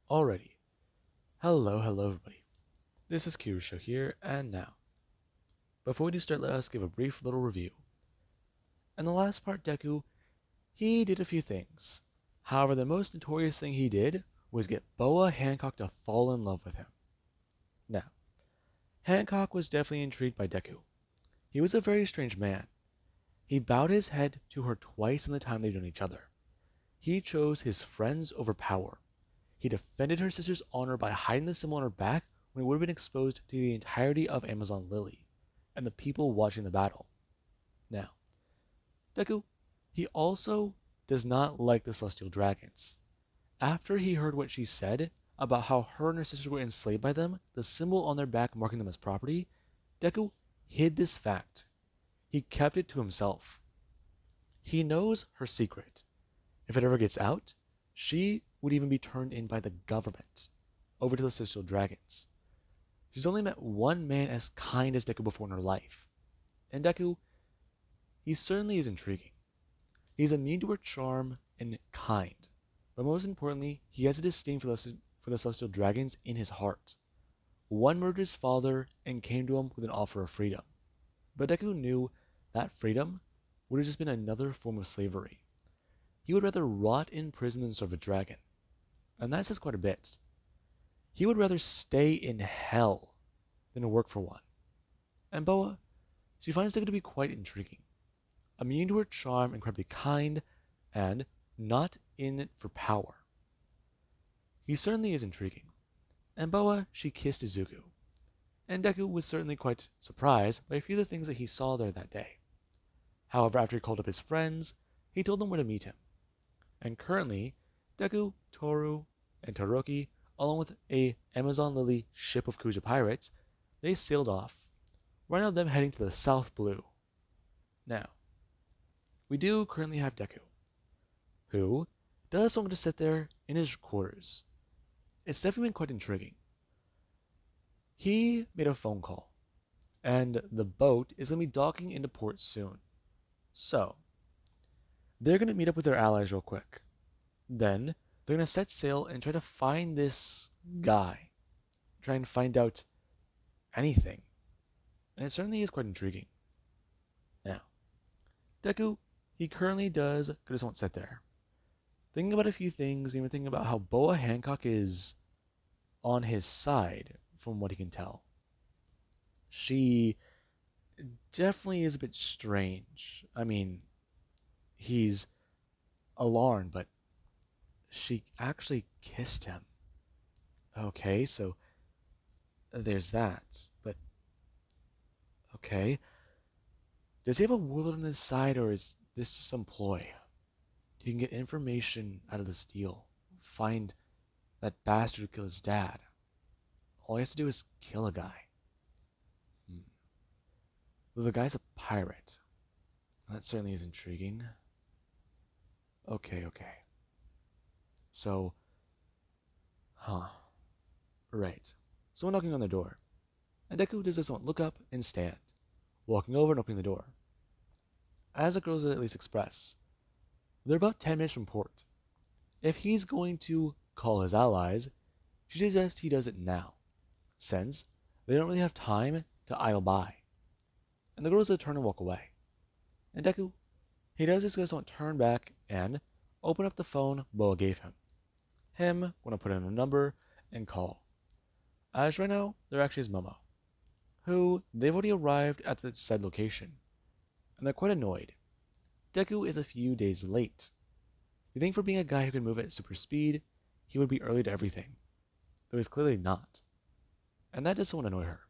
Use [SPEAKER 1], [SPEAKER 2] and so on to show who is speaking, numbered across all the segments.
[SPEAKER 1] Alrighty. Hello everybody. This is Kirusho here, and now, before we do start, let us give a brief little review. In the last part, Deku, he did a few things. However, the most notorious thing he did was get Boa Hancock to fall in love with him. Now, Hancock was definitely intrigued by Deku. He was a very strange man. He bowed his head to her twice in the time they'd known each other. He chose his friends over power. He defended her sister's honor by hiding the symbol on her back when it would have been exposed to the entirety of Amazon Lily and the people watching the battle. Now, Deku, he also does not like the Celestial Dragons. After he heard what she said about how her and her sister were enslaved by them, the symbol on their back marking them as property, Deku hid this fact. He kept it to himself. He knows her secret. If it ever gets out, she would even be turned in by the government over to the Celestial Dragons. She's only met one man as kind as Deku before in her life. And Deku, he certainly is intriguing. He's immune to her charm and kind. But most importantly, he has a disdain for the Celestial Dragons in his heart. One murdered his father and came to him with an offer of freedom. But Deku knew that freedom would have just been another form of slavery. He would rather rot in prison than serve a dragon. And that says quite a bit. He would rather stay in hell than work for one. And Boa, she finds Deku to be quite intriguing. Immune to her charm, incredibly kind, and not in it for power. He certainly is intriguing. And Boa, she kissed Izuku. And Deku was certainly quite surprised by a few of the things that he saw there that day. However, after he called up his friends, he told them where to meet him. And currently, Deku, Toru, and Todoroki, along with a Amazon Lily ship of Kuja pirates, they sailed off, right now them heading to the South Blue. Now, we do currently have Deku, who does want to sit there in his quarters. It's definitely been quite intriguing. He made a phone call, and the boat is going to be docking into port soon. So, they're going to meet up with their allies real quick. Then, they're going to set sail and try to find this guy. Try and find out anything. And it certainly is quite intriguing. Now, Deku, he currently just won't sit there. Thinking about a few things, even thinking about how Boa Hancock is on his side, from what he can tell. She definitely is a bit strange. I mean, he's alarmed, but she actually kissed him. Okay, so there's that. But, okay. Does he have a warlord on his side, or is this just some ploy? He can get information out of this deal. Find that bastard who killed his dad. All he has to do is kill a guy. Though the guy's a pirate. That certainly is intriguing. Okay. So, right. Someone knocking on their door. And Deku does this one, look up and stand, walking over and opening the door. As the girls at least express, they're about 10 minutes from port. If he's going to call his allies, she suggests he does it now, since they don't really have time to idle by. And the girls turn and walk away. And Deku, he does just want to turn back and open up the phone Boa gave him. Him want to put in a number and call. As right now, there actually is Momo, who they've already arrived at the said location, and they're quite annoyed. Deku is a few days late. You think for being a guy who can move at super speed, he would be early to everything, though he's clearly not. And that does somewhat annoy her.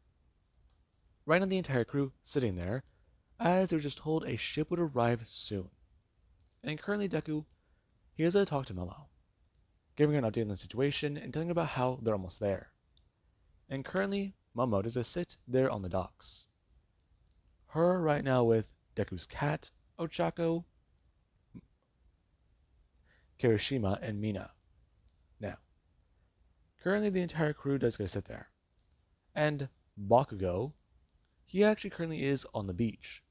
[SPEAKER 1] Right on the entire crew sitting there, as they were just told a ship would arrive soon. And currently Deku, he has to talk to Momo, giving her an update on the situation and telling her about how they're almost there. And currently, Momo does just sit there on the docks. Her right now with Deku's cat, Ochako, Kirishima, and Mina. Now, currently the entire crew does go sit there. And Bakugo, he actually currently is on the beach.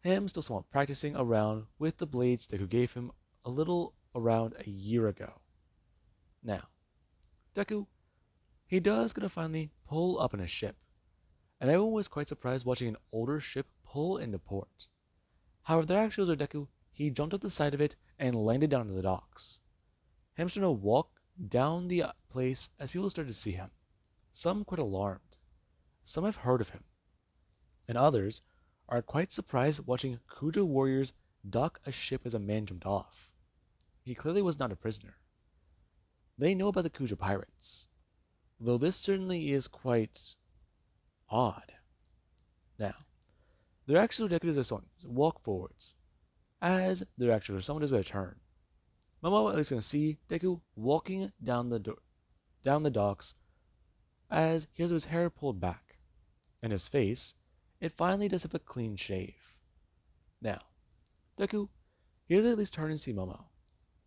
[SPEAKER 1] Him still somewhat practicing around with the blades Deku gave him a little around a year ago. Now, Deku, he does gonna finally pull up in a ship, and everyone was quite surprised watching an older ship pull into port. However, there actually was Deku. He jumped up the side of it and landed down to the docks. Him started to walk down the place as people started to see him. Some quite alarmed. Some have heard of him, and others are quite surprised watching Kujo warriors dock a ship as a man jumped off. He clearly was not a prisoner. They know about the Kujo pirates, though this certainly is quite odd. Now, their actual executives are someone walk forwards, as their actual someone is going to turn. Momo is going to see Deku walking down the docks as he has his hair pulled back, and his face, it finally does have a clean shave. Now, Deku, he does at least turn and see Momo.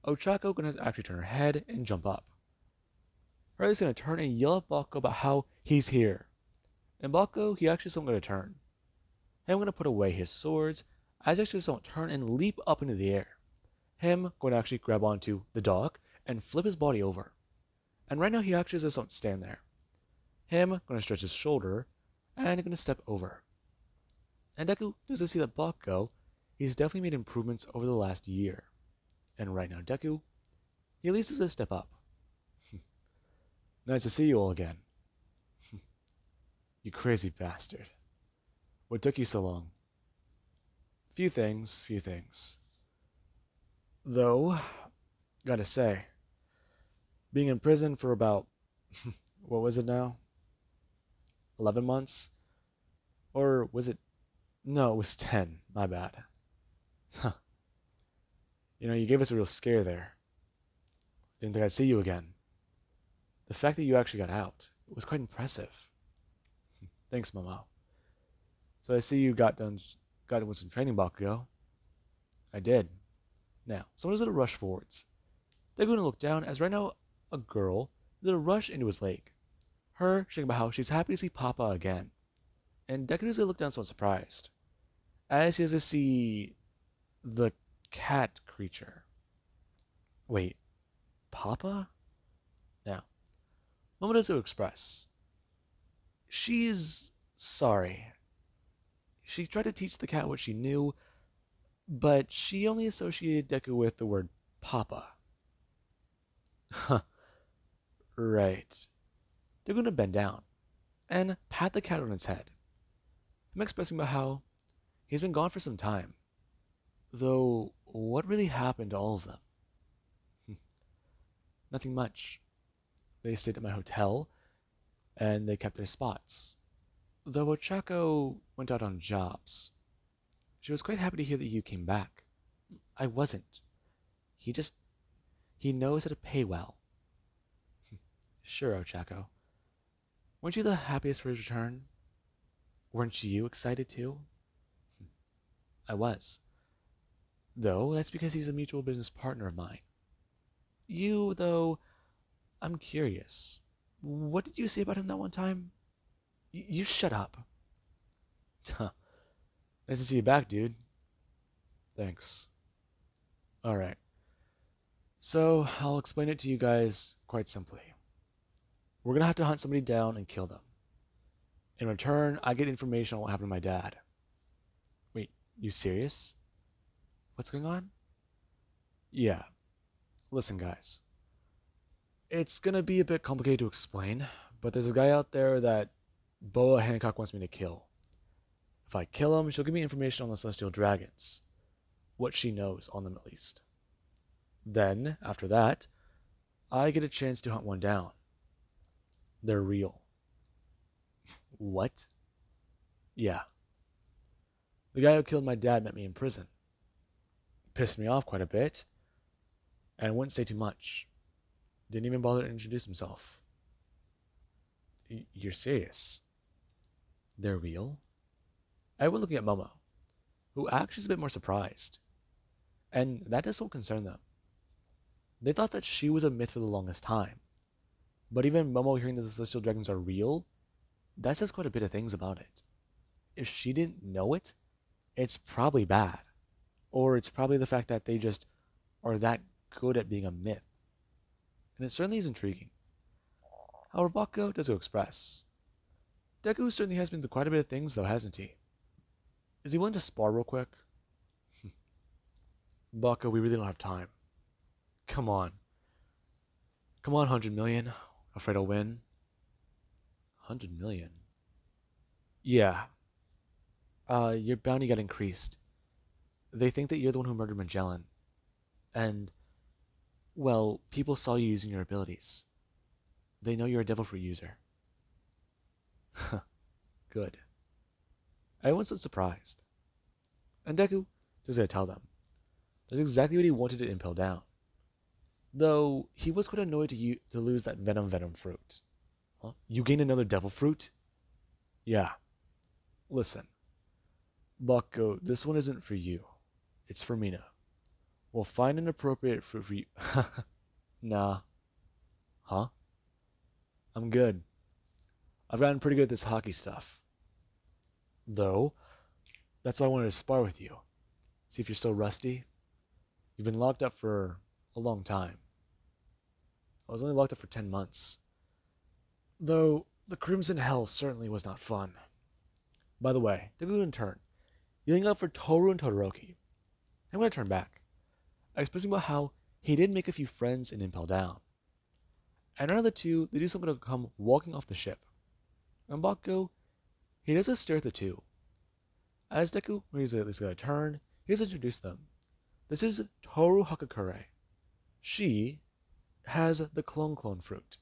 [SPEAKER 1] Ochako gonna actually turn her head and jump up. Riley's gonna turn and yell at Bako about how he's here. And Bako, he actually isn't gonna turn. Him gonna put away his swords as he actually doesn't turn and leap up into the air. Him going to actually grab onto the dock and flip his body over. And right now he actually just doesn't stand there. Him gonna stretch his shoulder and gonna step over. And Deku does see that Bako, he's definitely made improvements over the last year. And right now Deku, he at least does a step up. Nice to see you all again. You crazy bastard. What took you so long? Few things. Though, gotta say, being in prison for about, what was it now? 11 months? Or was it? No, it was 10. My bad. Huh. You gave us a real scare there. Didn't think I'd see you again. The fact that you actually got out, it was quite impressive. Thanks, Momo. So I see you got done with some training, Bakugo. I did. Now, someone's gonna rush forwards. They're gonna look down as right now a girl is gonna rush into his leg. Her shaking about how she's happy to see Papa again. And Deku is gonna look down somewhat surprised, as he has to see the cat creature. Wait, Papa? Now, Momo does express. She's sorry. She tried to teach the cat what she knew, but she only associated Deku with the word Papa. Huh. Right. They're going to bend down and pat the cat on its head. I'm expressing about how he's been gone for some time. Though, what really happened to all of them? Nothing much. They stayed at my hotel, and they kept their spots. Though Ochako went out on jobs. She was quite happy to hear that you came back. I wasn't. He knows how to pay well. Sure, Ochako. Weren't you the happiest for his return? Weren't you excited too? I was. Though, that's because he's a mutual business partner of mine. You, though, I'm curious. What did you say about him that one time? You shut up. Huh. Nice to see you back, dude. Thanks. Alright. So, I'll explain it to you guys quite simply. We're gonna have to hunt somebody down and kill them. In return, I get information on what happened to my dad. Wait, you serious? What's going on? Yeah. Listen, guys. It's gonna be a bit complicated to explain, but there's a guy out there that Boa Hancock wants me to kill. If I kill him, she'll give me information on the Celestial Dragons. What she knows on them, at least. Then, after that, I get a chance to hunt one down. They're real. What? Yeah. The guy who killed my dad met me in prison. Pissed me off quite a bit, and wouldn't say too much. Didn't even bother to introduce himself. You're serious? They're real? Everyone looking at Momo, who actually is a bit more surprised. And that does not concern them. They thought that she was a myth for the longest time. But even Momo hearing that the Celestial Dragons are real, that says quite a bit of things about it. If she didn't know it, it's probably bad. Or it's probably the fact that they just are that good at being a myth. And it certainly is intriguing. However, Bakugo does go express. Deku certainly has been through quite a bit of things, though, hasn't he? Is he willing to spar real quick? Bakugo, we really don't have time. Come on. Come on, 100 million. Afraid I'll win? 100 million? Yeah. Your bounty got increased. They think that you're the one who murdered Magellan. And, well, people saw you using your abilities. They know you're a devil fruit user. Good. Everyone's so surprised. And Deku just gonna tell them. That's exactly what he wanted to impel down. Though he was quite annoyed to lose that venom fruit. Huh? You gain another devil fruit? Yeah. Listen. Bakugo, this one isn't for you. It's for Mina. We'll find an appropriate fruit for you. Nah. Huh? I'm good. I've gotten pretty good at this hockey stuff. Though, that's why I wanted to spar with you. See if you're still rusty. You've been locked up for a long time. I was only locked up for 10 months. Though, the Crimson Hell certainly was not fun. By the way, Deku in turn, yelling out for Toru and Todoroki. I'm going to turn back, expressing about how he did make a few friends in Impel Down. And out of the two, they do something to come walking off the ship. And Bakugo, he does a stare at the two. As Deku, when he's at least going to turn, he has introduced them. This is Toru Hakakure. She has the clone fruit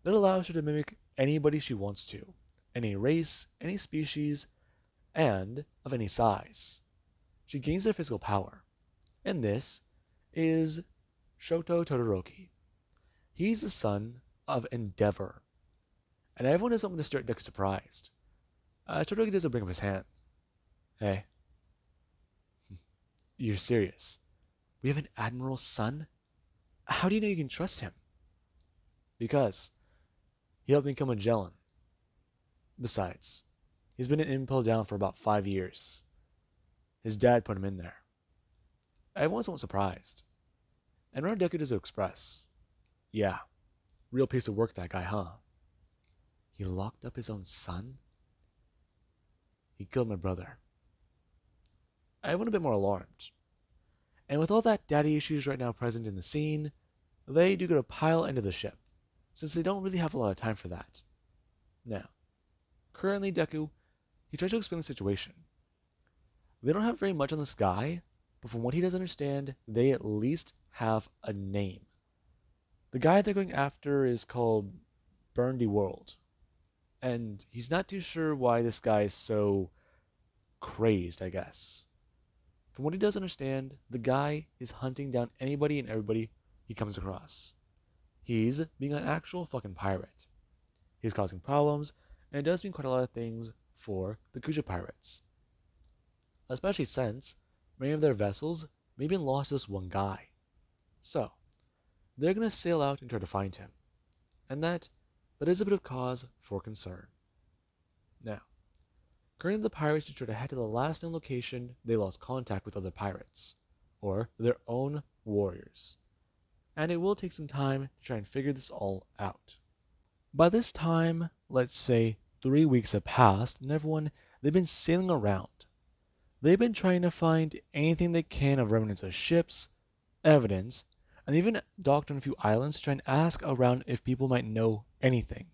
[SPEAKER 1] that allows her to mimic anybody she wants to, any race, any species, and of any size. She gains their physical power. And this is Shoto Todoroki. He's the son of Endeavor. And everyone is something to stare at Deku surprised. Todoroki doesn't bring up his hand. Hey. You're serious? We have an admiral's son? How do you know you can trust him? Because he helped me kill Magellan. Besides, he's been in Impel Down for about 5 years. His dad put him in there. Everyone's somewhat surprised. And Ron Deku does express. Yeah, real piece of work that guy, huh? He locked up his own son? He killed my brother. Everyone a bit more alarmed. And with all that daddy issues right now present in the scene, they do go to pile into the ship, since they don't really have a lot of time for that. Now, currently Deku, he tries to explain the situation. They don't have very much on the sky, but from what he does understand, they at least have a name. The guy they're going after is called Burndy World, and he's not too sure why this guy is so crazed, I guess. From what he does understand, the guy is hunting down anybody and everybody he comes across. He's being an actual fucking pirate. He's causing problems, and it does mean quite a lot of things for the Kuja pirates. Especially since many of their vessels may have been lost to this one guy. So, they're going to sail out and try to find him. And that is a bit of cause for concern. Now, currently the pirates should try to head to the last known location they lost contact with other pirates, or their own warriors. And it will take some time to try and figure this all out. By this time, let's say 3 weeks have passed, and they've been sailing around. They've been trying to find anything they can of remnants of ships, evidence, and even docked on a few islands to try and ask around if people might know anything.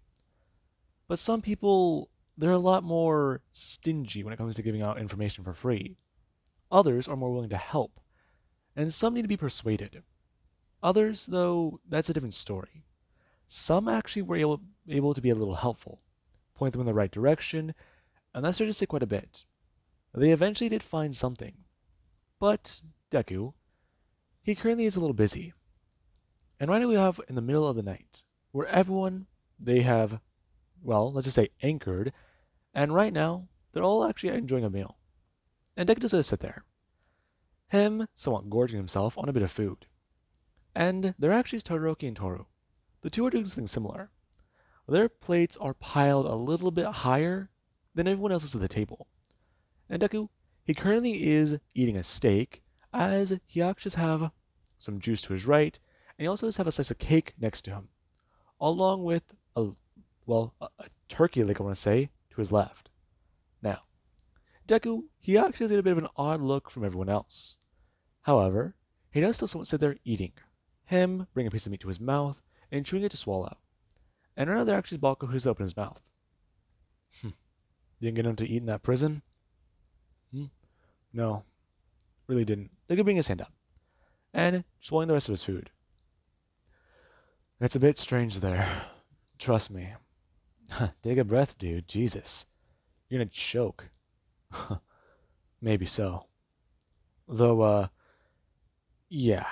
[SPEAKER 1] But some people, they're a lot more stingy when it comes to giving out information for free. Others are more willing to help, and some need to be persuaded. Others, though, that's a different story. Some actually were able to be a little helpful, point them in the right direction, and that started to say quite a bit. They eventually did find something. But Deku, he currently is a little busy. And right now we have in the middle of the night, where everyone, they have, well, let's just say anchored, and right now, they're all actually enjoying a meal. And Deku just sit there. Him somewhat gorging himself on a bit of food. And there actually is Todoroki and Toru. The two are doing something similar. Their plates are piled a little bit higher than everyone else's at the table. And Deku, he currently is eating a steak, as he actually has some juice to his right, and he also does have a slice of cake next to him, along with a well, a turkey leg, I want to say, to his left. Now, Deku, he actually has a bit of an odd look from everyone else. However, he does still sit there eating. Him bring a piece of meat to his mouth and chewing it to swallow. And right now there actually is Balko who's open his mouth. Didn't get him to eat in that prison? No, really didn't. Deku bring his hand up and swallowing the rest of his food. It's a bit strange there. Trust me. Take a breath, dude. Jesus. You're gonna choke. Maybe so. Though, yeah.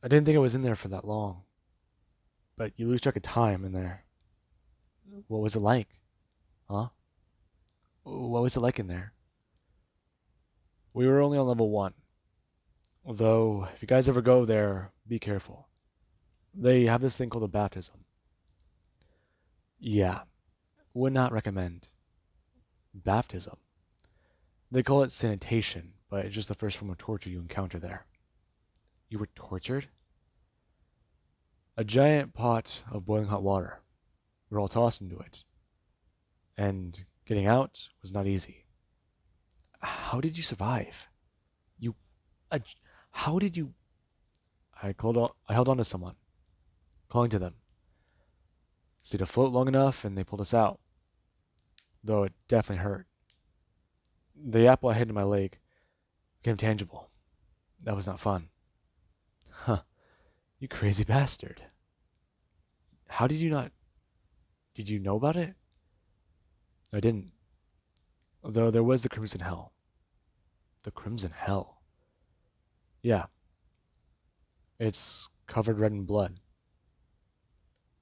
[SPEAKER 1] I didn't think I was in there for that long. But you lose track of time in there. What was it like? Huh? What was it like in there? We were only on level 1. Although, if you guys ever go there, be careful. They have this thing called a baptism. Yeah, would not recommend. Baptism. They call it sanitation, but it's just the first form of torture you encounter there. You were tortured? A giant pot of boiling hot water. We were all tossed into it. And getting out was not easy. How did you survive? You... how did you... I held on to someone, calling to them. Stayed afloat long enough, and they pulled us out. Though it definitely hurt. The apple I had in my leg became tangible. That was not fun. Huh. You crazy bastard. How did you not... Did you know about it? I didn't. Though there was the Crimson Hell. The Crimson Hell? Yeah. It's covered red in blood.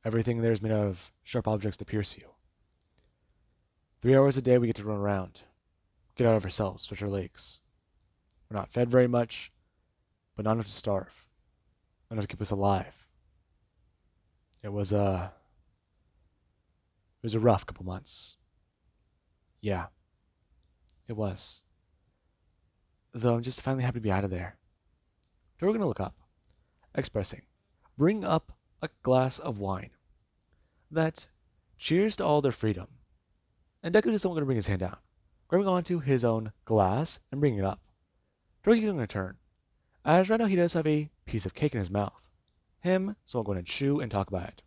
[SPEAKER 1] Everything there is made out of sharp objects to pierce you. 3 hours a day we get to run around. Get out of ourselves, stretch our legs. We're not fed very much, but not enough to starve. Not enough to keep us alive. It was a rough couple months. Yeah. It was. Though I'm just finally happy to be out of there. So we're gonna look up. Expressing. Bring up a glass of wine. That cheers to all their freedom. And Deku just don't want to bring his hand down, grabbing onto his own glass and bringing it up. Toruki's going to turn, as right now he does have a piece of cake in his mouth. Him, so I'm going to chew and talk about it.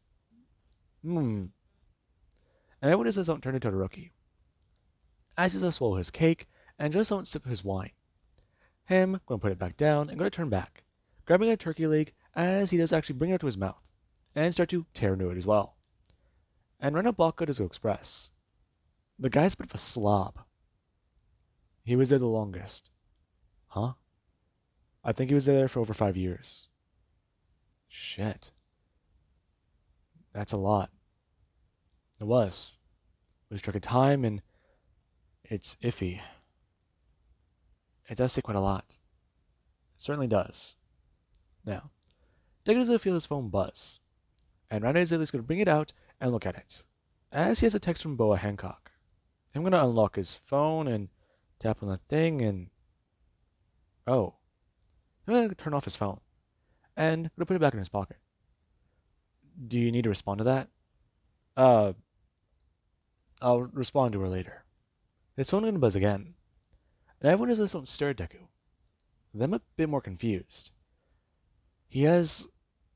[SPEAKER 1] And everyone just don't turn to Todoroki. As he does swallow his cake and just don't sip his wine. Him, going to put it back down and going to turn back, grabbing a turkey leg as he does actually bring it to his mouth, and start to tear into it as well. And right now Balko does go express. The guy's a bit of a slob. He was there the longest. Huh? I think he was there for over 5 years. Shit. That's a lot. It was. Lose track of time, and it's iffy. It does take quite a lot. It certainly does. Now, Deku does feel his phone buzz, and right away he's going to bring it out and look at it, as he has a text from Boa Hancock. I'm going to unlock his phone and tap on the thing and... Oh. I'm going to turn off his phone. And I'm going to put it back in his pocket. Do you need to respond to that? I'll respond to her later. His phone is going to buzz again. And everyone just don't stare at Deku. Them a bit more confused. He has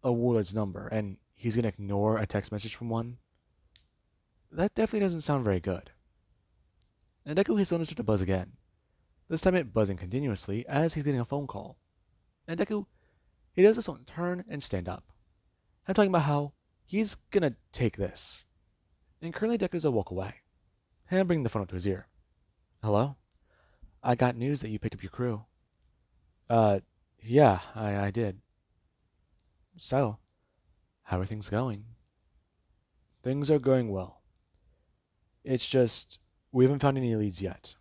[SPEAKER 1] a warlord's number, and he's going to ignore a text message from one. That definitely doesn't sound very good. And Deku his phone starts to buzz again. This time it buzzing continuously as he's getting a phone call. And Deku, he does this on turn and stand up. I'm talking about how he's gonna take this. And currently Deku's a walk away. And bringing the phone up to his ear. Hello? I got news that you picked up your crew. Yeah, I did. So, how are things going? Things are going well. It's just... we haven't found any leads yet.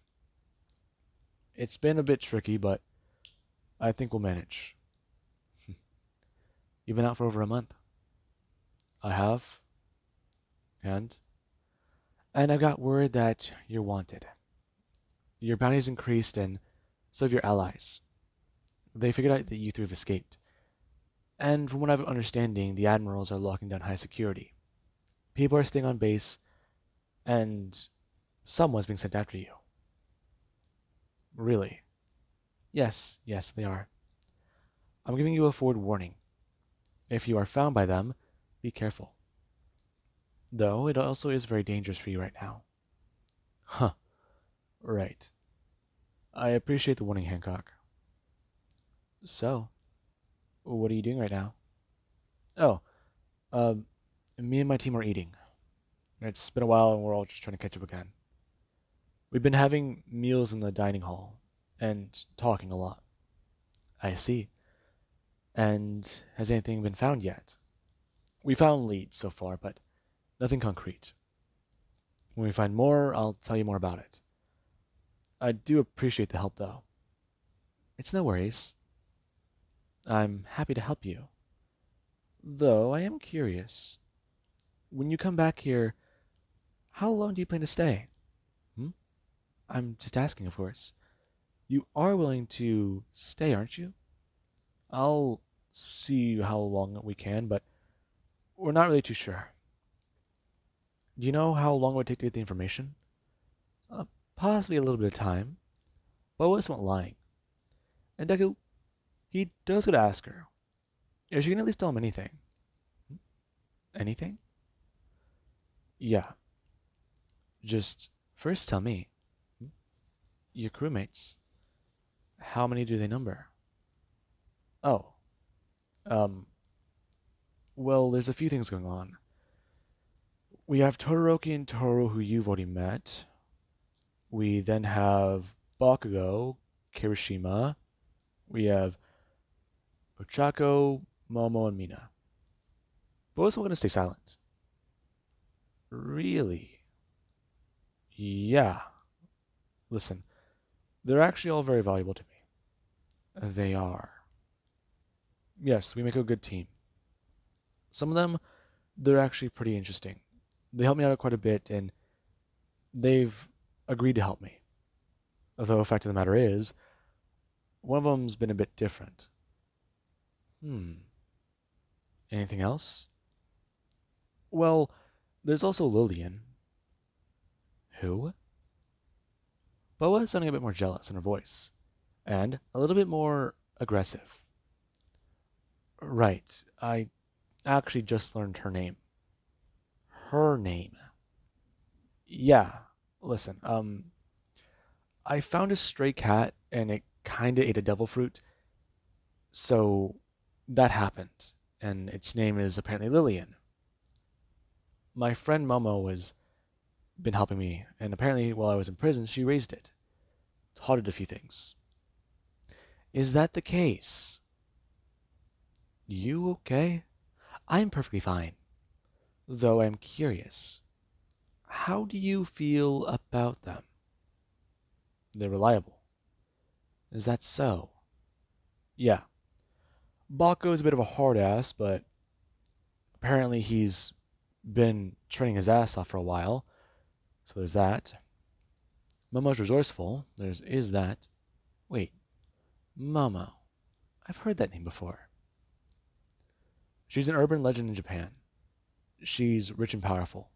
[SPEAKER 1] It's been a bit tricky, but I think we'll manage. You've been out for over a month. I have. And I've got word that you're wanted. Your bounty's increased, and so have your allies. They figured out that you three have escaped. And from what I'm understanding, the admirals are locking down high security. People are staying on base, and someone's being sent after you. Really? Yes, yes, they are. I'm giving you a forward warning. If you are found by them, be careful. Though it also is very dangerous for you right now. Huh, right. I appreciate the warning, Hancock. So, what are you doing right now? Oh, um, me and my team are eating. It's been a while and we're all just trying to catch up again. We've been having meals in the dining hall and talking a lot. I see. And has anything been found yet? We found leads so far, but nothing concrete. When we find more, I'll tell you more about it. I do appreciate the help, though. It's no worries. I'm happy to help you. Though I am curious. When you come back here, how long do you plan to stay? Hmm? I'm just asking, of course. You are willing to stay, aren't you? I'll see how long we can, but we're not really too sure. Do you know how long it would take to get the information? Uh, Possibly a little bit of time, but I wasn't lying. And Deku, he does go to ask her. Is she can at least tell him anything? Hmm? Anything? Yeah. Just first tell me. Hmm? Your crewmates. How many do they number? Oh. Um. Well, there's a few things going on. We have Todoroki and Toru, who you've already met. We then have Bakugo, Kirishima. We have Ochako, Momo, and Mina. Both are going to stay silent. Really? Yeah. Listen, they're actually all very valuable to me. They are. Yes, we make a good team. Some of them, they're actually pretty interesting. They help me out quite a bit, and they've agreed to help me. Although the fact of the matter is, one of them's been a bit different. Hmm. Anything else? Well, there's also Lillian. Who? Boa is sounding a bit more jealous in her voice, and a little bit more aggressive. Right, I actually just learned her name. Her name. Yeah, listen, I found a stray cat and it kinda ate a devil fruit, so that happened, and its name is apparently Lillian. My friend Momo has been helping me, and apparently while I was in prison, she raised it, taught it a few things. Is that the case? You okay? I'm perfectly fine, though I'm curious. How do you feel about them? They're reliable. Is that so? Yeah. Bako's a bit of a hard ass, but apparently he's been training his ass off for a while, so there's that. Momo's resourceful, there's is that. Wait, Momo. I've heard that name before. She's an urban legend in Japan. She's rich and powerful.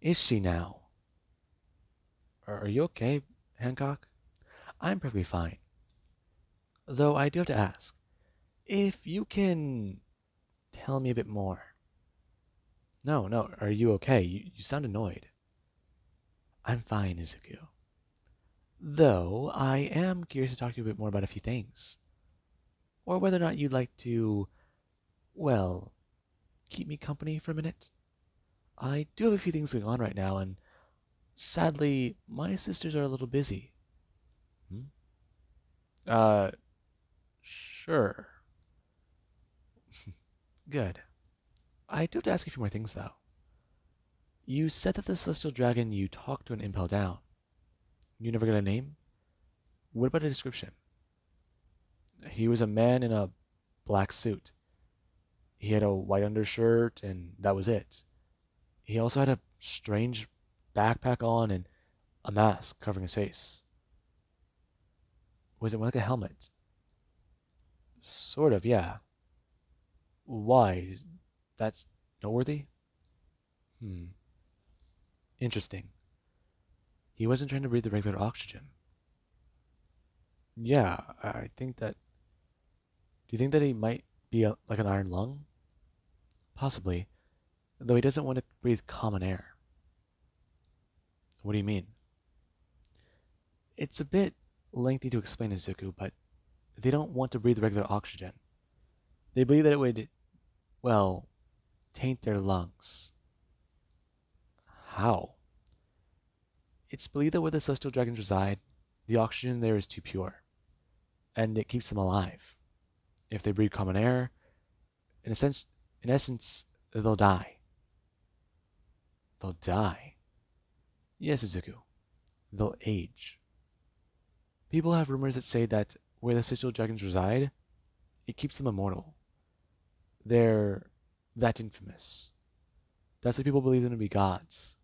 [SPEAKER 1] Is she now? Are you okay, Hancock? I'm perfectly fine. Though I do have to ask, if you can tell me a bit more. No, no, are you okay? You sound annoyed. I'm fine, Izuku. Though I am curious to talk to you a bit more about a few things. Or whether or not you'd like to, well, keep me company for a minute. I do have a few things going on right now, and sadly, my sisters are a little busy. Hmm? Uh, sure. Good. I do have to ask you a few more things, though. You said that the celestial dragon you talked to and impel down. You never got a name? What about a description? He was a man in a black suit. He had a white undershirt, and that was it. He also had a strange backpack on and a mask covering his face. Was it like a helmet? Sort of, yeah. Why? That's noteworthy? Hmm. Interesting. He wasn't trying to breathe the regular oxygen. Yeah, I think that. Do you think that he might be like an iron lung? Possibly, though he doesn't want to breathe common air. What do you mean? It's a bit lengthy to explain, Izuku, but they don't want to breathe regular oxygen. They believe that it would, well, taint their lungs. How? It's believed that where the celestial dragons reside, the oxygen there is too pure, and it keeps them alive. If they breathe common air, in essence, they'll die. They'll die. Yes, Izuku. They'll age. People have rumors that say that where the celestial dragons reside, it keeps them immortal. They're that infamous. That's why people believe them to be gods.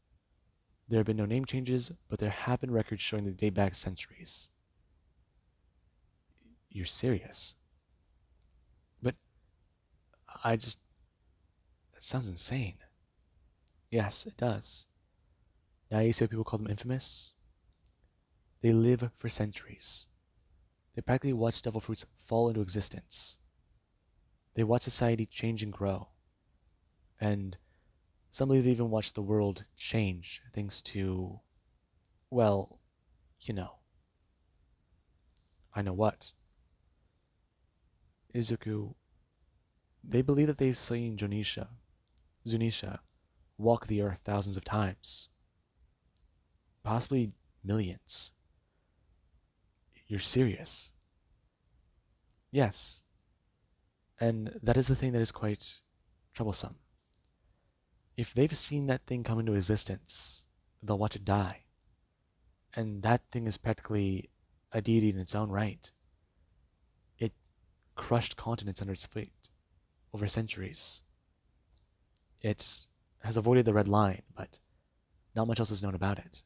[SPEAKER 1] There have been no name changes, but there have been records showing they date back centuries. You're serious? But I just. That sounds insane. Yes, it does. Now you see why people call them infamous? They live for centuries. They practically watch devil fruits fall into existence. They watch society change and grow. And some believe they even watch the world change thanks to, well, you know. I know what. Izuku, they believe that they've seen Zunisha, walk the earth thousands of times. Possibly millions. You're serious? Yes. And that is the thing that is quite troublesome. If they've seen that thing come into existence, they'll watch it die. And that thing is practically a deity in its own right. It crushed continents under its feet over centuries. It has avoided the red line, but not much else is known about it.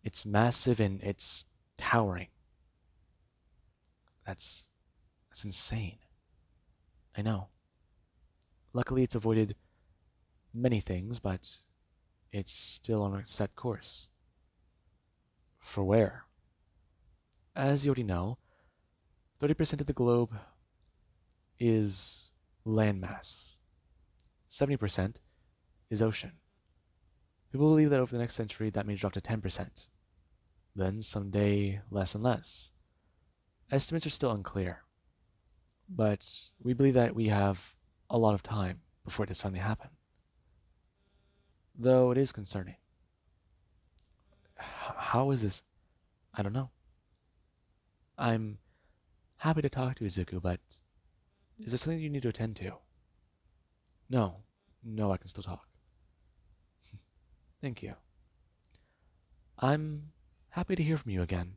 [SPEAKER 1] It's massive and it's towering. That's insane. I know. Luckily, it's avoided many things, but it's still on a set course. For where? As you already know, 30% of the globe is landmass. 70% is ocean. People believe that over the next century that may drop to 10%. Then someday less and less. Estimates are still unclear, but we believe that we have a lot of time before it does finally happen. Though it is concerning. How is this? I don't know. I'm happy to talk to Izuku, but is there something you need to attend to? No. No, I can still talk. Thank you. I'm happy to hear from you again.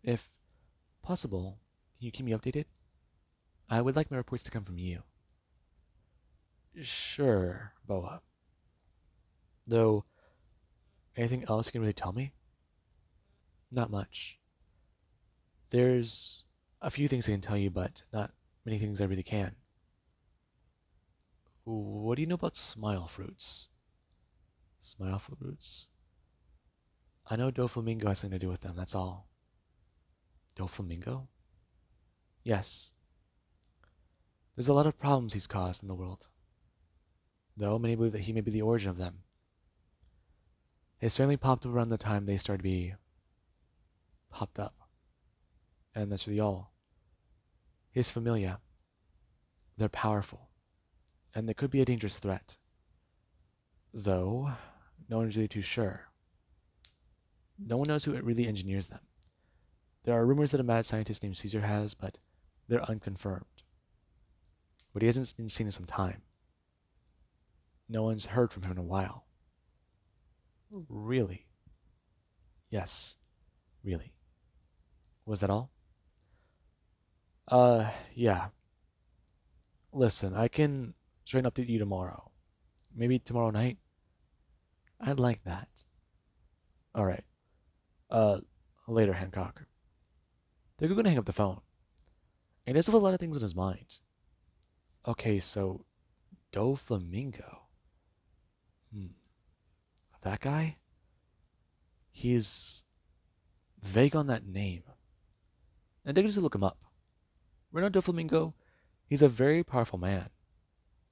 [SPEAKER 1] If possible, can you keep me updated? I would like my reports to come from you. Sure, Boa. Though, anything else you can really tell me? Not much. There's a few things I can tell you, but not many things I really can. What do you know about smile fruits? Smile fruits? I know Doflamingo has something to do with them, that's all. Doflamingo? Yes. There's a lot of problems he's caused in the world. Though many believe that he may be the origin of them. His family popped up around the time they started to be popped up. And that's really all. His familia. They're powerful. And they could be a dangerous threat. Though, no one's really too sure. No one knows who really engineers them. There are rumors that a mad scientist named Caesar has, but they're unconfirmed. But he hasn't been seen in some time. No one's heard from him in a while. Really? Yes, really. Was that all? Yeah. Listen, I can try and update you tomorrow. Maybe tomorrow night? I'd like that. Alright. Uh, later, Hancock. They're gonna hang up the phone. And he does have a lot of things on his mind. Okay, so Doflamingo. Hmm. That guy? He's vague on that name. And Deku just look him up. Renato Doflamingo, he's a very powerful man,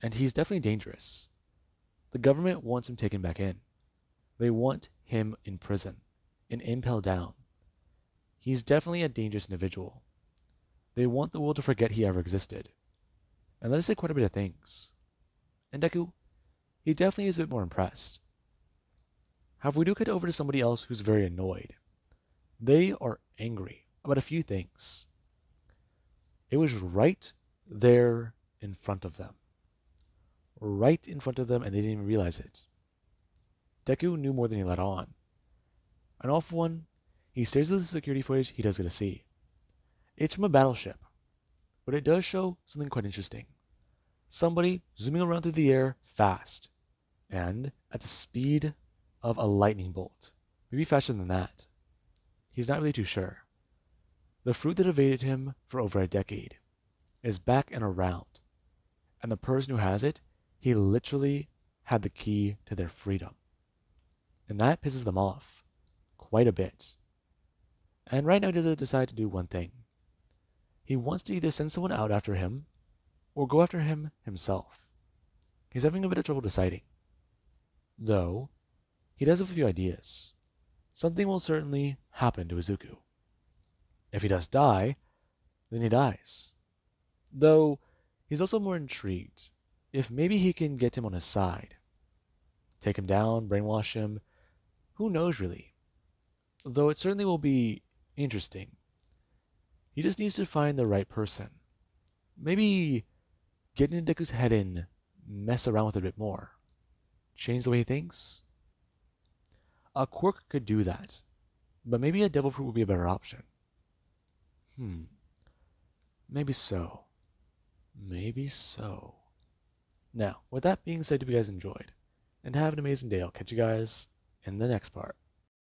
[SPEAKER 1] and he's definitely dangerous. The government wants him taken back in. They want him in prison, and impaled down. He's definitely a dangerous individual. They want the world to forget he ever existed. And let us say quite a bit of things. And Deku, he definitely is a bit more impressed. However, we do cut over to somebody else who's very annoyed. They are angry about a few things. It was right there in front of them. Right in front of them, and they didn't even realize it. Deku knew more than he let on. And all for one, he stares at the security footage he does get to see. It's from a battleship, but it does show something quite interesting. Somebody zooming around through the air fast, and at the speed of a lightning bolt. Maybe faster than that. He's not really too sure. The fruit that evaded him for over a decade is back and around, and the person who has it, he literally had the key to their freedom. And that pisses them off quite a bit. And right now he does decide to do one thing. He wants to either send someone out after him or go after him himself. He's having a bit of trouble deciding. Though, he does have a few ideas. Something will certainly happen to Izuku. If he does die, then he dies. Though, he's also more intrigued if maybe he can get him on his side. Take him down, brainwash him. Who knows really? Though it certainly will be interesting. He just needs to find the right person. Maybe get into Deku's head and mess around with it a bit more. Change the way he thinks? A quirk could do that, but maybe a devil fruit would be a better option. Maybe so. Maybe so. Now, with that being said, hope you guys enjoyed, and have an amazing day. I'll catch you guys in the next part.